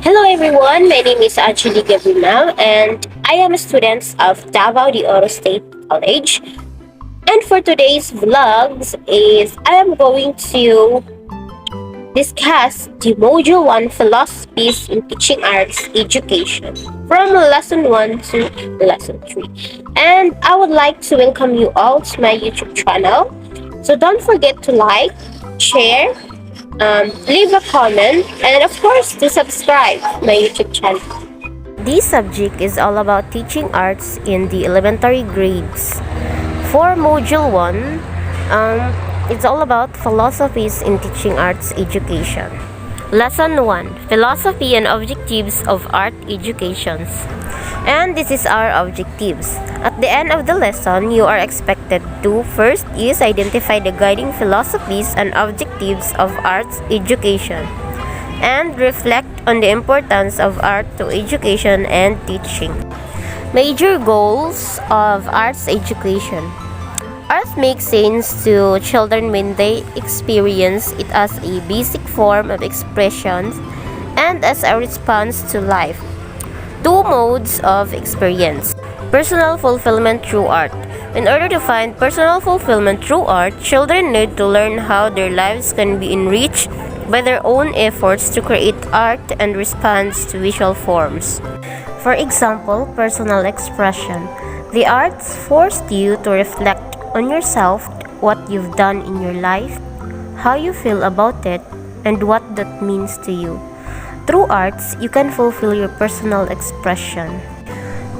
Hello everyone, my name is Anjali Gabriel and I am a student of Davao de Oro State College. And for today's vlogs is I am going to discuss the Module 1 philosophies in teaching arts education from lesson 1 to lesson 3. And I would like to welcome you all to my YouTube channel. So don't forget to like, share, leave a comment, and of course to subscribe my YouTube channel. This subject is all about teaching arts in the elementary grades. For Module 1, it's all about philosophies in teaching arts education. Lesson 1, Philosophy and Objectives of Art Educations. And this is our objectives. At the end of the lesson, you are expected to first is identify the guiding philosophies and objectives of arts education and reflect on the importance of art to education and teaching. Major goals of arts education. Art makes sense to children when they experience it as a basic form of expression and as a response to life. Two modes of experience. Personal fulfillment through art. In order to find personal fulfillment through art, children need to learn how their lives can be enriched by their own efforts to create art and response to visual forms. For example, personal expression. The arts forced you to reflect on yourself, what you've done in your life, how you feel about it, and what that means to you. Through arts, you can fulfill your personal expression.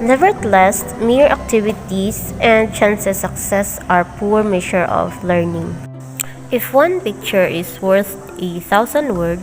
Nevertheless, mere activities and chances success are poor measure of learning. If one picture is worth 1,000 words,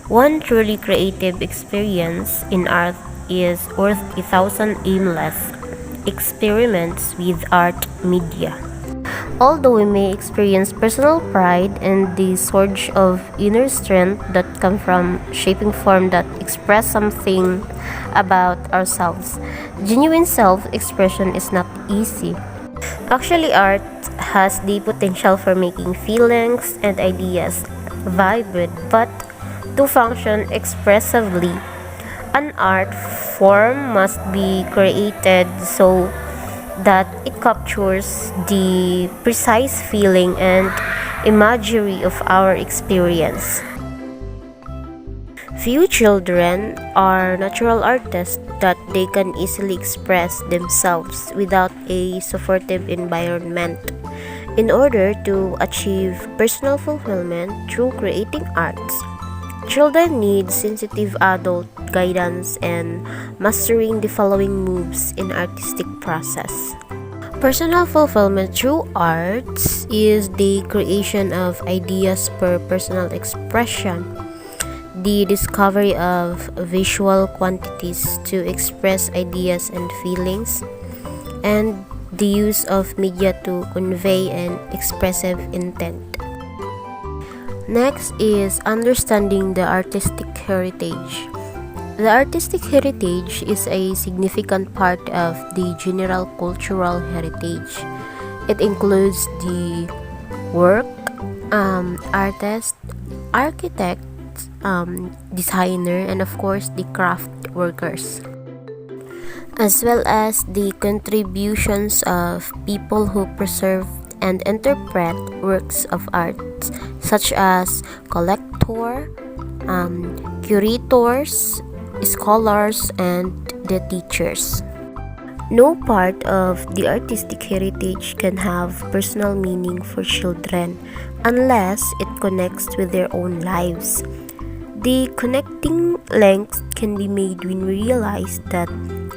one truly creative experience in art is worth 1,000 aimless experiments with art media. Although we may experience personal pride and the surge of inner strength that come from shaping form that express something about ourselves, genuine self-expression is not easy. Actually, art has the potential for making feelings and ideas vibrant, but to function expressively, an art form must be created so that it captures the precise feeling and imagery of our experience. Few children are natural artists that they can easily express themselves without a supportive environment. In order to achieve personal fulfillment through creating arts, children need sensitive adult guidance and mastering the following moves in artistic process. Personal fulfillment through arts is the creation of ideas per personal expression, the discovery of visual quantities to express ideas and feelings, and the use of media to convey an expressive intent. Next is understanding the artistic heritage. The artistic heritage is a significant part of the general cultural heritage. It includes the work, artist, architect, designer, and of course the craft workers, as well as the contributions of people who preserve and interpret works of art, such as collector, curators, scholars, and the teachers. No part of the artistic heritage can have personal meaning for children unless it connects with their own lives. The connecting links can be made when we realize that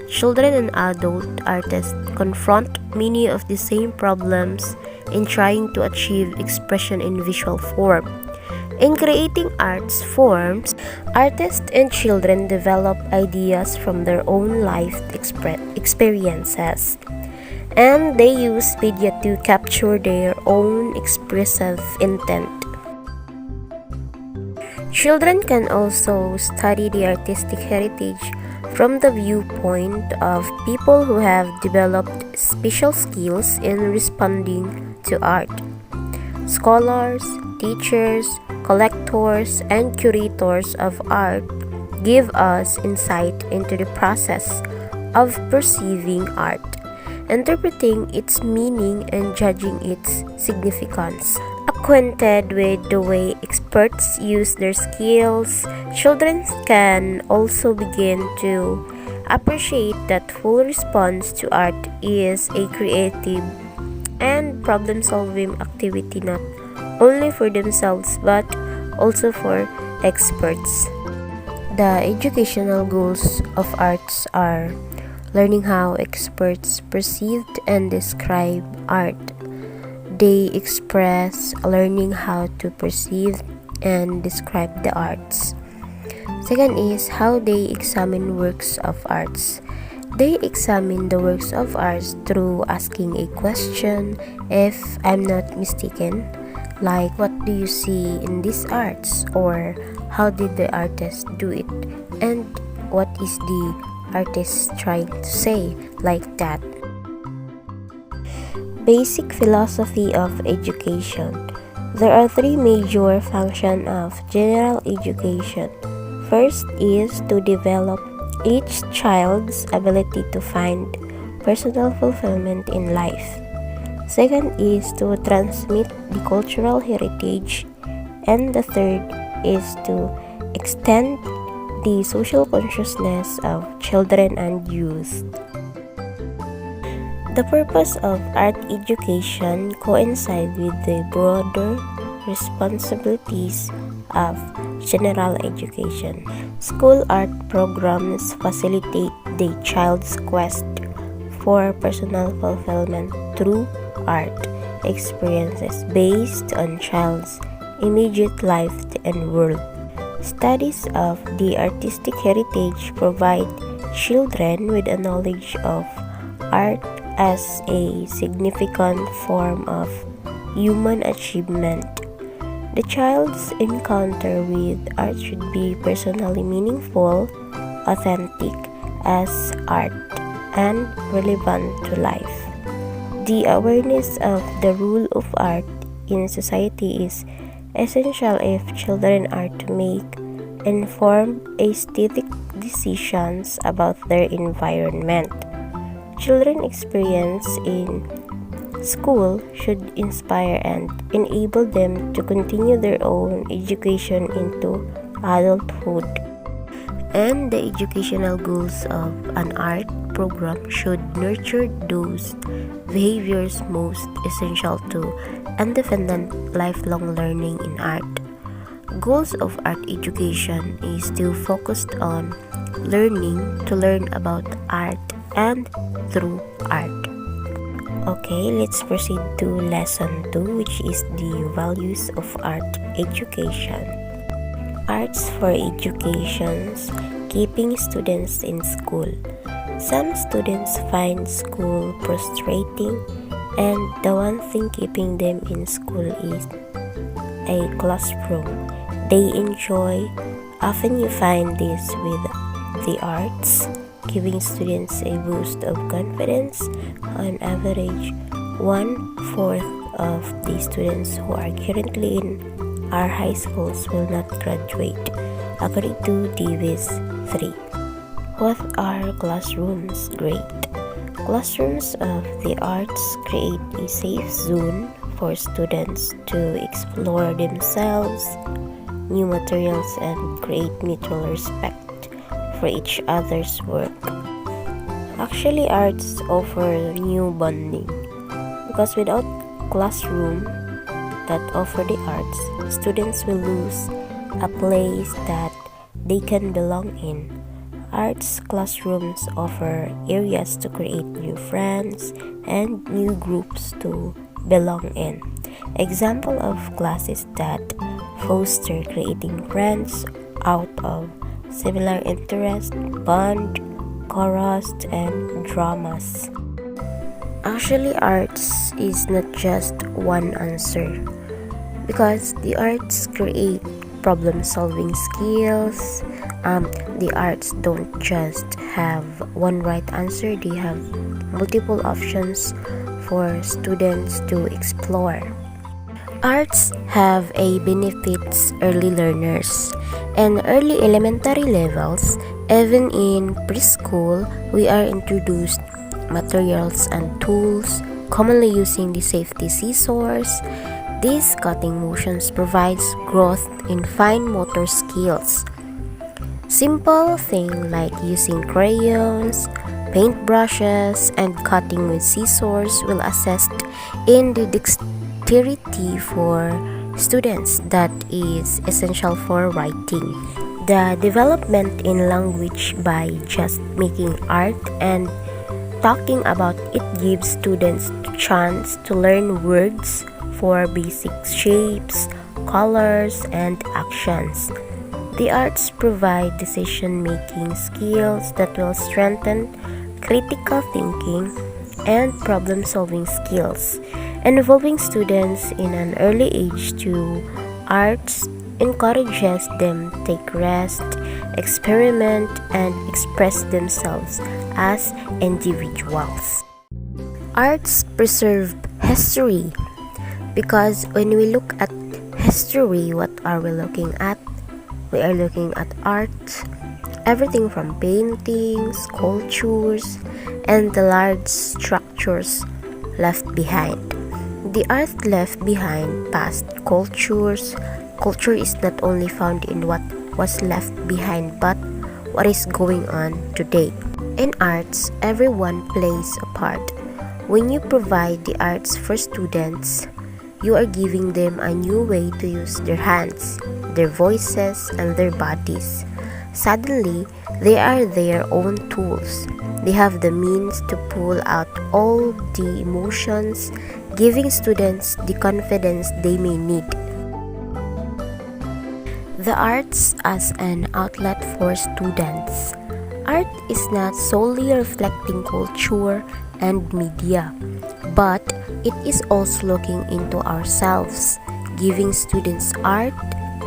children and adult artists confront many of the same problems in trying to achieve expression in visual form. In creating arts forms, artists and children develop ideas from their own life experiences, and they use media to capture their own expressive intent. Children can also study the artistic heritage from the viewpoint of people who have developed special skills in responding to art. Scholars, teachers, collectors, and curators of art give us insight into the process of perceiving art, interpreting its meaning and judging its significance. Acquainted with the way experts use their skills, children can also begin to appreciate that full response to art is a creative and problem-solving activity not only for themselves but also for experts. The educational goals of arts are learning how experts perceived and describe art. They express learning how to perceive and describe the arts. Second is how they examine works of arts. They examine the works of arts through asking a question, if I'm not mistaken, like what do you see in these arts, or how did the artist do it, and what is the artist trying to say, like that. Basic philosophy of education. There are three major functions of general education. First is to develop each child's ability to find personal fulfillment in life. Second is to transmit the cultural heritage. And the third is to extend the social consciousness of children and youth. The purpose of art education coincides with the broader responsibilities of general education. School art programs facilitate the child's quest for personal fulfillment through art experiences based on child's immediate life and world. Studies of the artistic heritage provide children with a knowledge of art as a significant form of human achievement. The child's encounter with art should be personally meaningful, authentic as art, and relevant to life. The awareness of the role of art in society is essential if children are to make informed aesthetic decisions about their environment. Children's experience in school should inspire and enable them to continue their own education into adulthood. And the educational goals of an art program should nurture those behaviors most essential to independent lifelong learning in art. Goals of art education is still focused on learning to learn about art and through art. Okay, let's proceed to lesson 2, which is the values of art education. Arts for educations, keeping students in school. Some students find school frustrating, and the one thing keeping them in school is a classroom they enjoy. Often you find this with the arts, giving students a boost of confidence. On average, 1/4 of the students who are currently in our high schools will not graduate, according to Davis 3. What are classrooms? Great. Classrooms of the arts create a safe zone for students to explore themselves, new materials, and create mutual respect for each other's work. Actually, arts offer new bonding because without classroom that offer the arts, students will lose a place that they can belong in. Arts classrooms offer areas to create new friends and new groups to belong in. Example of classes that foster creating friends out of similar interest, bond, chorus, and dramas. Actually, arts is not just one answer because the arts create problem-solving skills. The arts don't just have one right answer, they have multiple options for students to explore. Arts have a benefits early learners and early elementary levels. Even in preschool, we are introduced materials and tools, commonly using the safety scissors. These cutting motions provides growth in fine motor skills. Simple things like using crayons, paintbrushes, and cutting with scissors will assist in the dexterity for students that is essential for writing. The development in language by just making art and talking about it gives students the chance to learn words for basic shapes, colors, and actions. The arts provide decision-making skills that will strengthen critical thinking and problem-solving skills. Involving students in an early age to arts encourages them to take rest, experiment, and express themselves as individuals. Arts preserve history because when we look at history, what are we looking at? We are looking at art, everything from paintings, sculptures, and the large structures left behind. The art left behind past cultures. Culture is not only found in what was left behind but what is going on today. In arts, everyone plays a part. When you provide the arts for students, you are giving them a new way to use their hands, their voices, and their bodies. Suddenly, they are their own tools. They have the means to pull out all the emotions, giving students the confidence they may need. The arts as an outlet for students. Art is not solely reflecting culture and media, but it is also looking into ourselves, giving students art,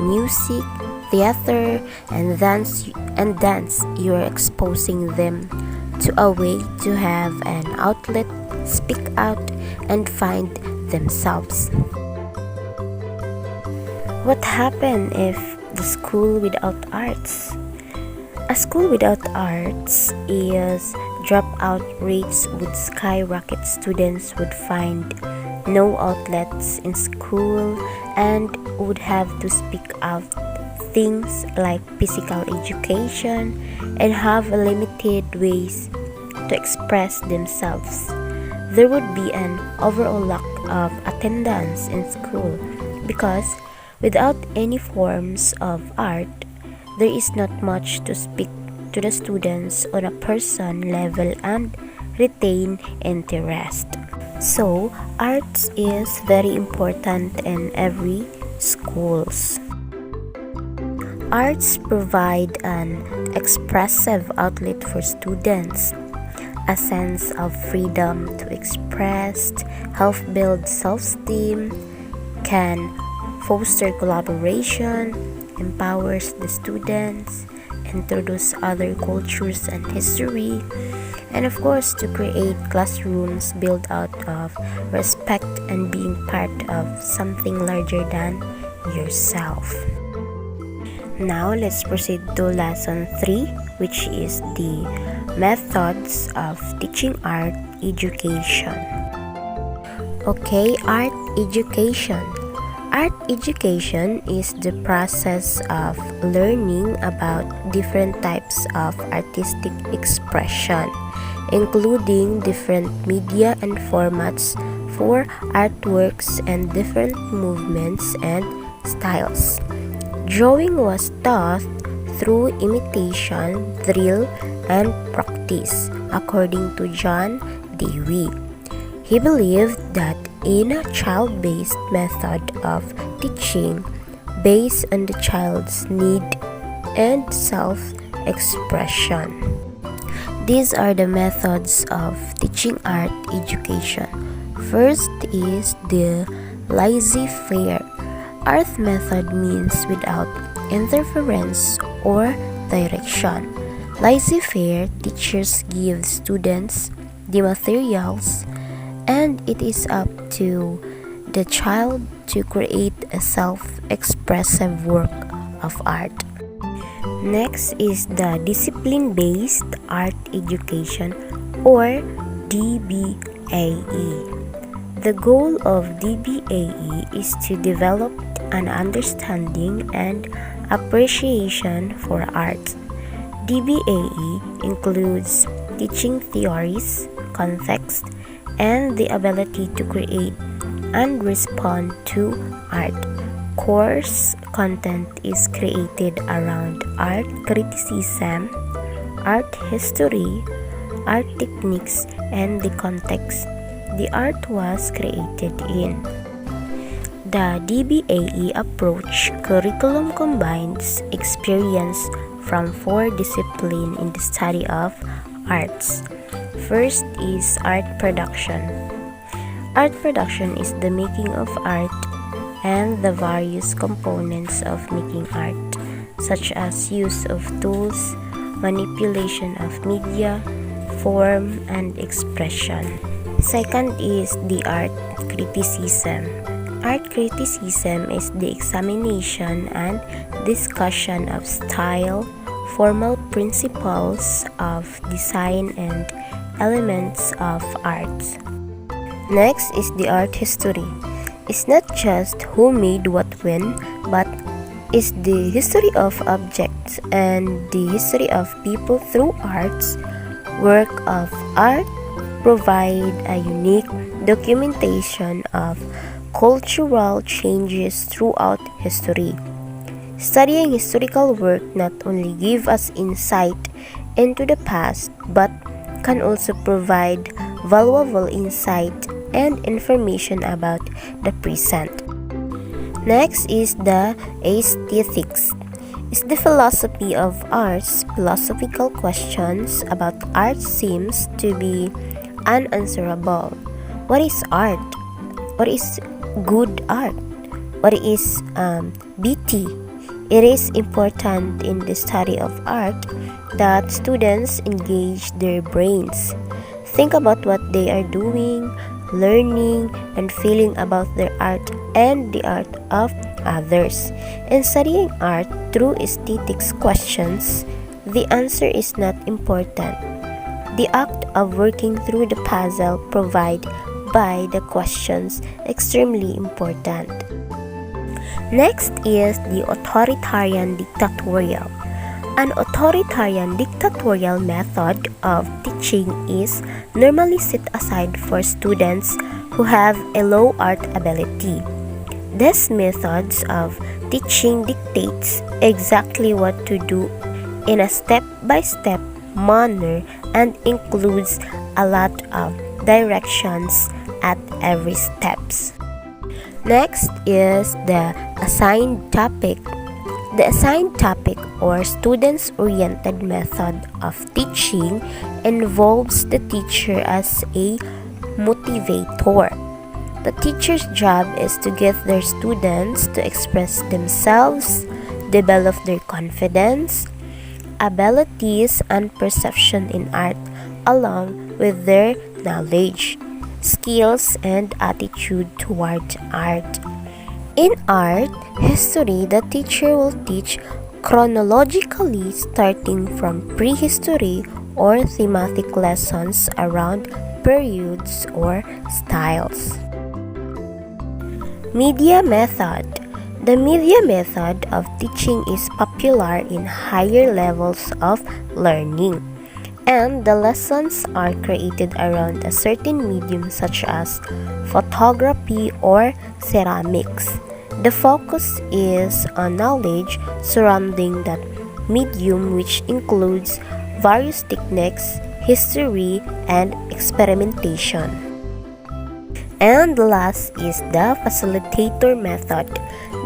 music, theater, and dance. You are exposing them to a way to have an outlet, speak out, and find themselves. What happens if the school without arts? A school without arts is dropout rates would skyrocket. Students would find no outlets in school and would have to speak out things like physical education and have limited ways to express themselves. There would be an overall lack of attendance in school because without any forms of art, there is not much to speak to the students on a person level and retain interest. So, arts is very important in every schools. Arts provide an expressive outlet for students, a sense of freedom to express, help build self-esteem, can foster collaboration, empowers the students, introduce other cultures and history, and of course to create classrooms built out of respect and being part of something larger than yourself. Now let's proceed to lesson 3, which is the methods of teaching art education. Okay, art education. Art education is the process of learning about different types of artistic expression, including different media and formats for artworks and different movements and styles. Drawing was taught through imitation, drill, and practice, according to John Dewey. He believed that in a child-based method of teaching based on the child's need and self-expression. These are the methods of teaching art education. First is the laissez-faire. Art method means without interference or direction. Laissez-faire teachers give students the materials and it is up to the child to create a self-expressive work of art. Next is the discipline-based art education or DBAE. The goal of DBAE is to develop an understanding and appreciation for art. DBAE includes teaching theories, context, and the ability to create and respond to art. Course content is created around art criticism, art history, art techniques, and the context the art was created in. The DBAE approach curriculum combines experience from 4 disciplines in the study of arts. First is art production. Art production is the making of art and the various components of making art, such as use of tools, manipulation of media, form, and expression. Second is the art criticism. Art criticism is the examination and discussion of style, formal principles of design, and elements of art. Next is the art history. It's not just who made what when, but is the history of objects and the history of people through arts. Work of art provide a unique documentation of cultural changes throughout history. Studying historical work not only gives us insight into the past, but can also provide valuable insight and information about the present. Next is the aesthetics. It's the philosophy of arts. Philosophical questions about art seems to be unanswerable. What is art? What is good art? What is beauty? It is important in the study of art that students engage their brains, think about what they are doing, learning, and feeling about their art and the art of others. In studying art through aesthetics questions, the answer is not important. The act of working through the puzzle provided by the questions extremely important. Next is the authoritarian dictatorial. An authoritarian dictatorial method of teaching is normally set aside for students who have a low art ability. These methods of teaching dictates exactly what to do in a step-by-step manner and includes a lot of directions at every steps. Next is the assigned topic. The assigned topic or students-oriented method of teaching involves the teacher as a motivator. The teacher's job is to get their students to express themselves, develop their confidence, abilities, and perception in art, along with their knowledge, skills, and attitude toward art. In art history, the teacher will teach chronologically starting from prehistory or thematic lessons around periods or styles. Media method. The media method of teaching is popular in higher levels of learning, and the lessons are created around a certain medium such as photography or ceramics. The focus is on knowledge surrounding that medium, which includes various techniques, history, and experimentation. And last is the facilitator method.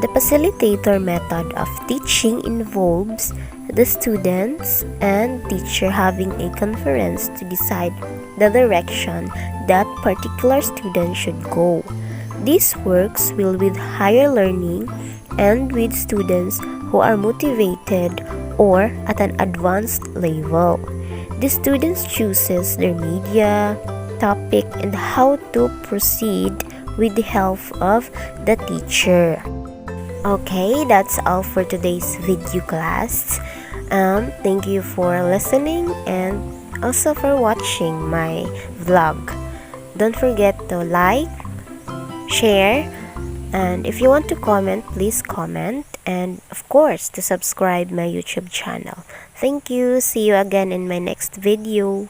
The facilitator method of teaching involves the students and teacher having a conference to decide the direction that particular student should go. This works well with higher learning and with students who are motivated or at an advanced level. The students chooses their media, topic, and how to proceed with the help of the teacher. Okay, that's all for today's video class. Thank you for listening and also for watching my vlog. Don't forget to like, share, and if you want to comment, please comment, and of course to subscribe my YouTube channel. Thank you. See you again in my next video.